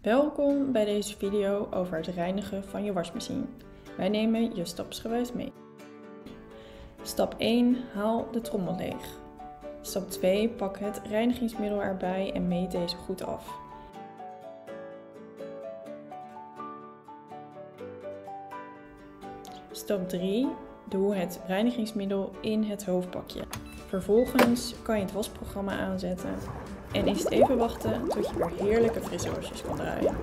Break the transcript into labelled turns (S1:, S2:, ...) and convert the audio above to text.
S1: Welkom bij deze video over het reinigen van je wasmachine. Wij nemen je stapsgewijs mee. Stap 1. Haal de trommel leeg. Stap 2. Pak het reinigingsmiddel erbij en meet deze goed af. Stap 3. Doe het reinigingsmiddel in het hoofdbakje. Vervolgens kan je het wasprogramma aanzetten en is het even wachten tot je weer heerlijke frisse wasjes kan draaien.